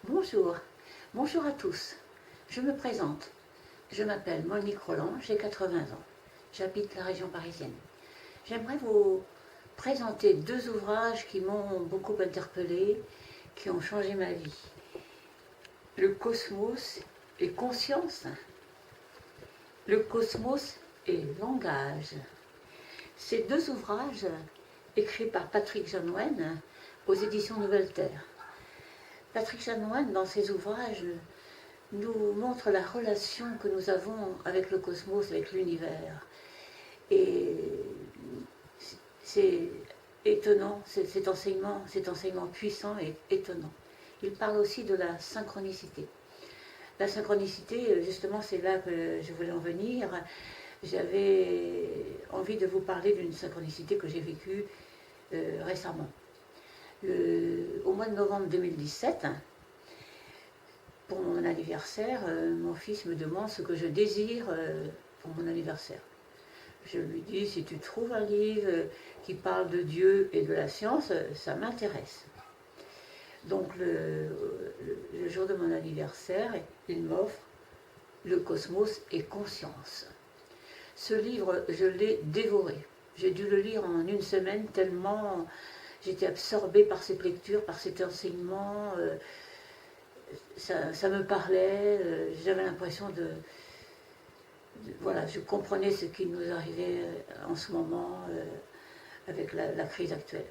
Bonjour, bonjour à tous. Je me présente. Je m'appelle Monique Roland, j'ai 80 ans. J'habite la région parisienne. J'aimerais vous présenter deux ouvrages qui m'ont beaucoup interpellée, qui ont changé ma vie. Le cosmos et conscience. Le cosmos et langage. Ces deux ouvrages, écrits par Patrick Janoine aux éditions Nouvelle Terre. Patrick Janoine, dans ses ouvrages, nous montre la relation que nous avons avec le cosmos, avec l'univers. Et c'est étonnant, cet enseignement puissant et étonnant. Il parle aussi de la synchronicité. La synchronicité, justement, c'est là que je voulais en venir. J'avais envie de vous parler d'une synchronicité que j'ai vécue récemment. Au mois de novembre 2017, pour mon anniversaire, mon fils me demande ce que je désire pour mon anniversaire. Je lui dis, si tu trouves un livre qui parle de Dieu et de la science, ça m'intéresse. Donc le jour de mon anniversaire, il m'offre Le cosmos et conscience. Ce livre, je l'ai dévoré. J'ai dû le lire en une semaine tellement j'étais absorbée par cette lecture, par cet enseignement. Ça me parlait, j'avais l'impression voilà, je comprenais ce qui nous arrivait en ce moment avec la crise actuelle.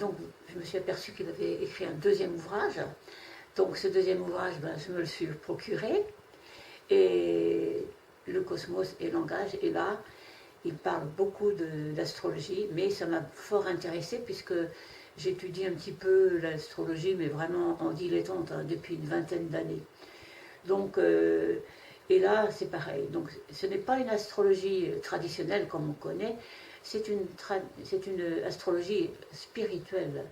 Donc, je me suis aperçue qu'il avait écrit un deuxième ouvrage. Donc ce deuxième ouvrage, je me le suis procuré. Et le cosmos et langage, et là, il parle beaucoup d'astrologie, mais ça m'a fort intéressée puisque j'étudie un petit peu l'astrologie, mais vraiment en dilettante depuis une vingtaine d'années. Donc, et là, c'est pareil. Donc, ce n'est pas une astrologie traditionnelle comme on connaît, c'est une astrologie spirituelle.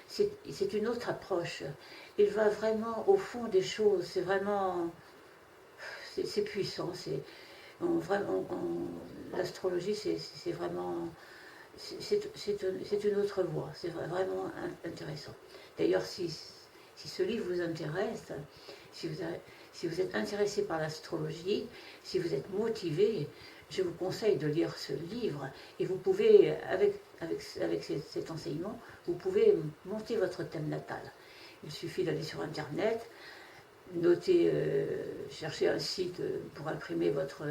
C'est une autre approche. Il va vraiment au fond des choses. C'est vraiment, c'est puissant. L'astrologie, c'est vraiment, c'est une autre voie. C'est vraiment intéressant. D'ailleurs, si ce livre vous intéresse, si vous êtes intéressé par l'astrologie, si vous êtes motivé, je vous conseille de lire ce livre. Et vous pouvez, avec cet enseignement, vous pouvez monter votre thème natal. Il suffit d'aller sur Internet, noter, chercher un site pour imprimer votre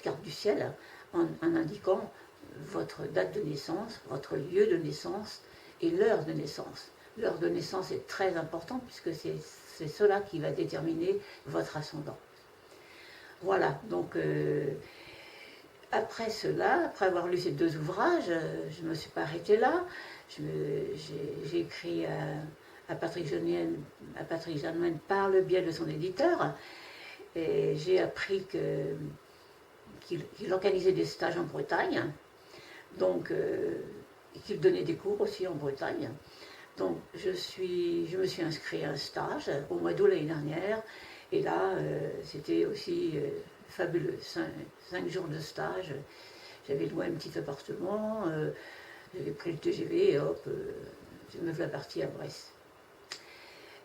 carte du ciel en indiquant votre date de naissance, votre lieu de naissance et l'heure de naissance. L'heure de naissance est très importante puisque c'est cela qui va déterminer votre ascendant. Voilà, donc après cela, après avoir lu ces deux ouvrages, je ne me suis pas arrêtée là. J'ai écrit à Patrick Janoine par le biais de son éditeur. Et j'ai appris qu'il organisait des stages en Bretagne, donc qu'il donnait des cours aussi en Bretagne. Donc je me suis inscrite à un stage au mois d'août l'année dernière, et là c'était aussi fabuleux, 5 jours de stage. J'avais loué un petit appartement, j'avais pris le TGV et hop, je me voilà partie à Brest.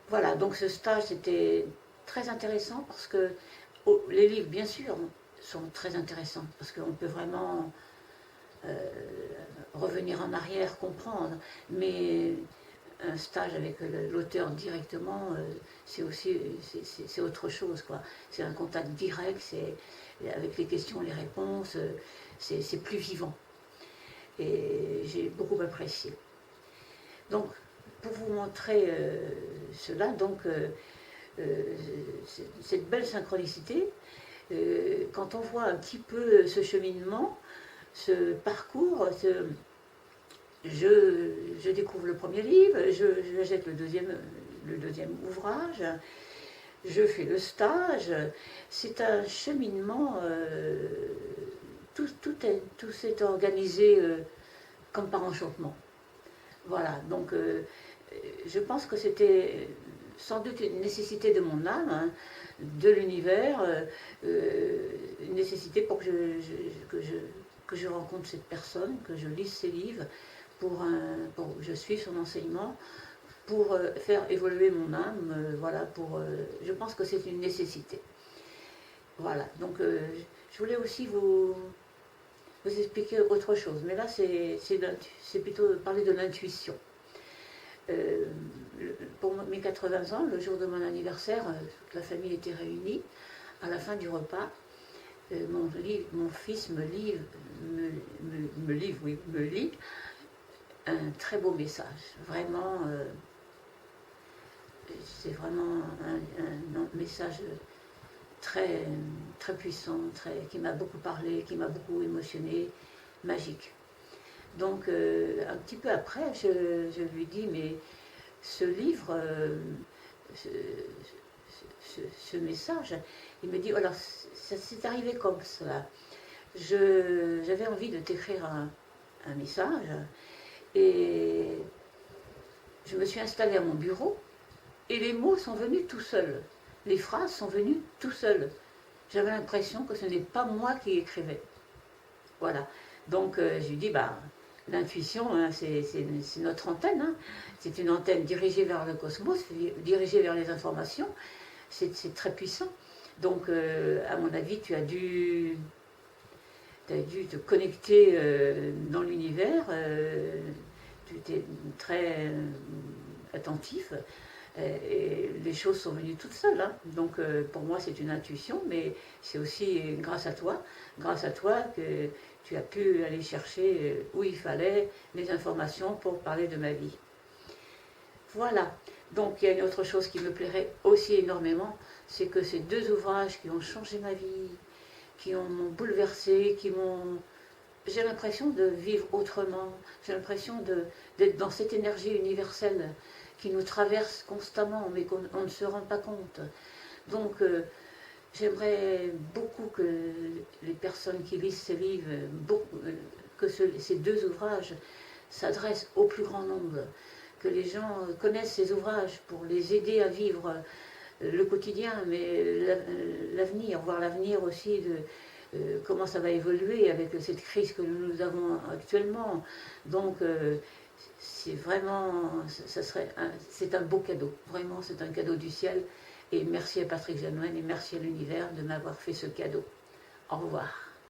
Voilà, donc ce stage c'était très intéressant parce que les livres, bien sûr, sont très intéressants parce qu'on peut vraiment revenir en arrière, comprendre, mais un stage avec l'auteur directement, c'est aussi c'est autre chose, quoi. C'est un contact direct, c'est avec les questions, les réponses, c'est plus vivant. Et j'ai beaucoup apprécié. Donc, pour vous montrer cela, donc cette belle synchronicité, quand on voit un petit peu ce cheminement, ce parcours, je découvre le premier livre, j'achète le deuxième ouvrage, je fais le stage. C'est un cheminement, tout s'est organisé comme par enchantement. Voilà, donc je pense que c'était sans doute une nécessité de mon âme, hein, de l'univers, une nécessité pour que je rencontre cette personne, que je lise ses livres, pour que je suive son enseignement, pour faire évoluer mon âme, voilà, je pense que c'est une nécessité. Voilà, donc je voulais aussi vous expliquer autre chose, mais là c'est plutôt parler de l'intuition. Pour mes 80 ans, le jour de mon anniversaire, toute la famille était réunie. À la fin du repas, mon fils me lit un très beau message. Vraiment, c'est vraiment un message très, très puissant, qui m'a beaucoup parlé, qui m'a beaucoup émotionné, magique. Donc, un petit peu après, je lui dis, mais ce livre, ce message, il me dit, alors, ça s'est arrivé comme cela. J'avais envie de t'écrire un message, et je me suis installée à mon bureau, et les mots sont venus tout seuls. Les phrases sont venues tout seuls. J'avais l'impression que ce n'est pas moi qui écrivais. Voilà. Donc, je lui dis, bah, l'intuition, hein, c'est notre antenne. Hein. C'est une antenne dirigée vers le cosmos, dirigée vers les informations. C'est très puissant. Donc, à mon avis, tu as dû te connecter dans l'univers. Tu étais très attentif. Et les choses sont venues toutes seules. Hein. Donc, pour moi, c'est une intuition, mais c'est aussi grâce à toi que tu as pu aller chercher où il fallait les informations pour parler de ma vie. Voilà. Donc, il y a une autre chose qui me plairait aussi énormément, c'est que ces deux ouvrages qui ont changé ma vie, qui m'ont bouleversée, j'ai l'impression de vivre autrement, j'ai l'impression d'être dans cette énergie universelle qui nous traverse constamment, mais qu'on ne se rend pas compte. Donc, j'aimerais beaucoup que les personnes qui lisent ces livres, que ces deux ouvrages s'adressent au plus grand nombre, que les gens connaissent ces ouvrages pour les aider à vivre le quotidien, mais l'avenir, voir l'avenir aussi de comment ça va évoluer avec cette crise que nous avons actuellement. Donc, c'est vraiment, c'est un beau cadeau, vraiment c'est un cadeau du ciel, et merci à Patrick Janoine et merci à l'univers de m'avoir fait ce cadeau. Au revoir.